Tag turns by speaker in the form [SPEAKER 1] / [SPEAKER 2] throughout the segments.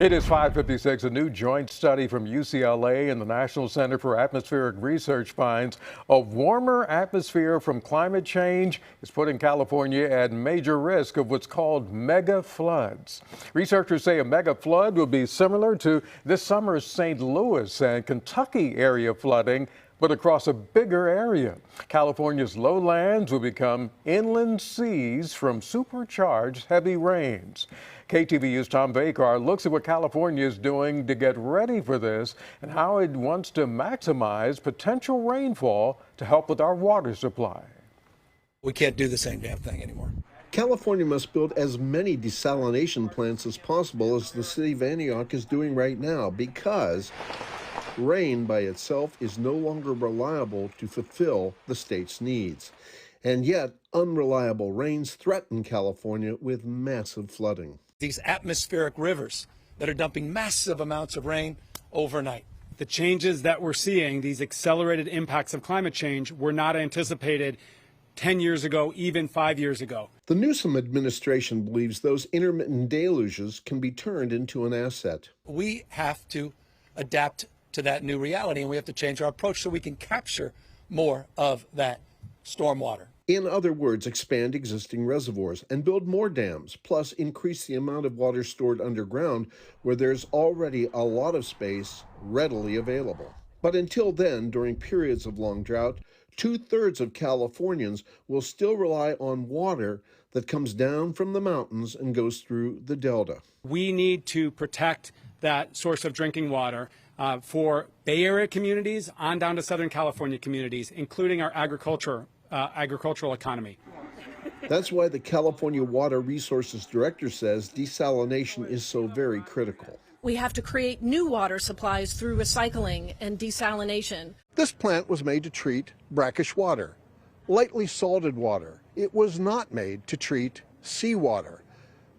[SPEAKER 1] It is 5:56. A new joint study from UCLA and the National Center for Atmospheric Research finds a warmer atmosphere from climate change is putting California at major risk of what's called mega floods. Researchers say a mega flood will be similar to this summer's St. Louis and Kentucky area flooding, but across a bigger area. California's lowlands will become inland seas from supercharged heavy rains. KTVU's Tom Vacar looks at what California is doing to get ready for this and how it wants to maximize potential rainfall to help with our water supply.
[SPEAKER 2] We can't do the same damn thing anymore.
[SPEAKER 3] California must build as many desalination plants as possible, as the city of Antioch is doing right now, because rain by itself is no longer reliable to fulfill the state's needs. And yet, unreliable rains threaten California with massive flooding.
[SPEAKER 2] These atmospheric rivers that are dumping massive amounts of rain overnight.
[SPEAKER 4] The changes that we're seeing, these accelerated impacts of climate change, were not anticipated 10 years ago, even 5 years ago.
[SPEAKER 3] The Newsom administration believes those intermittent deluges can be turned into an asset.
[SPEAKER 2] We have to adapt to that new reality, and we have to change our approach so we can capture more of that stormwater.
[SPEAKER 3] In other words, expand existing reservoirs and build more dams, plus increase the amount of water stored underground where there's already a lot of space readily available. But until then, during periods of long drought, 2/3 of Californians will still rely on water that comes down from the mountains and goes through the delta.
[SPEAKER 4] We need to protect that source of drinking water for Bay Area communities on down to Southern California communities, including our agricultural economy.
[SPEAKER 3] That's why the California Water Resources Director says desalination is so very critical.
[SPEAKER 5] We have to create new water supplies through recycling and desalination.
[SPEAKER 3] This plant was made to treat brackish water, lightly salted water. It was not made to treat seawater.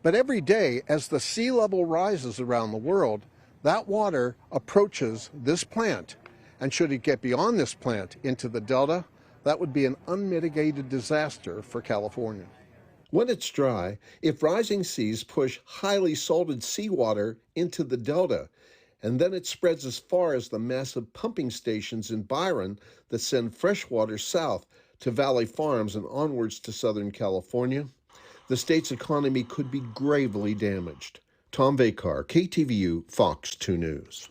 [SPEAKER 3] But every day, as the sea level rises around the world, that water approaches this plant. And should it get beyond this plant into the delta, that would be an unmitigated disaster for California. When it's dry, if rising seas push highly salted seawater into the delta, and then it spreads as far as the massive pumping stations in Byron that send fresh water south to Valley Farms and onwards to Southern California, the state's economy could be gravely damaged. Tom Vacar, KTVU, Fox 2 News.